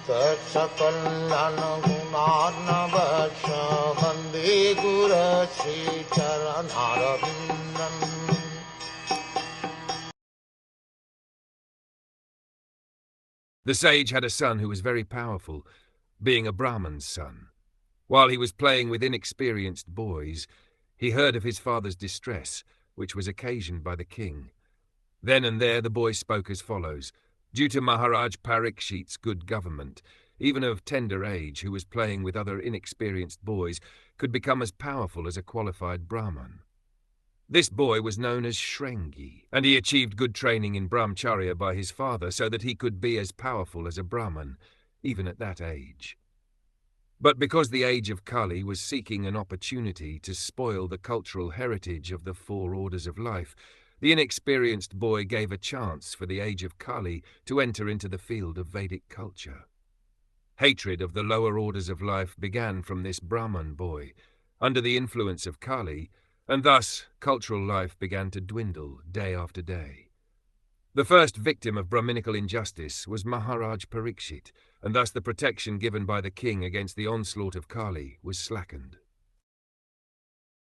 Sakal Gunarnavasha Vande Guru Sri Charanarabindam. The sage had a son who was very powerful, being a Brahman's son. While he was playing with inexperienced boys, he heard of his father's distress, which was occasioned by the king. Then and there the boy spoke as follows: "Due to Maharaj Parikshit's good government, even of tender age, who was playing with other inexperienced boys, could become as powerful as a qualified Brahman. This boy was known as Shrengi, and he achieved good training in brahmacharya by his father so that he could be as powerful as a Brahman, even at that age. But because the age of Kali was seeking an opportunity to spoil the cultural heritage of the four orders of life, the inexperienced boy gave a chance for the age of Kali to enter into the field of Vedic culture. Hatred of the lower orders of life began from this Brahman boy, under the influence of Kali, and thus cultural life began to dwindle day after day. The first victim of Brahminical injustice was Maharaj Parikshit, and thus the protection given by the king against the onslaught of Kali was slackened.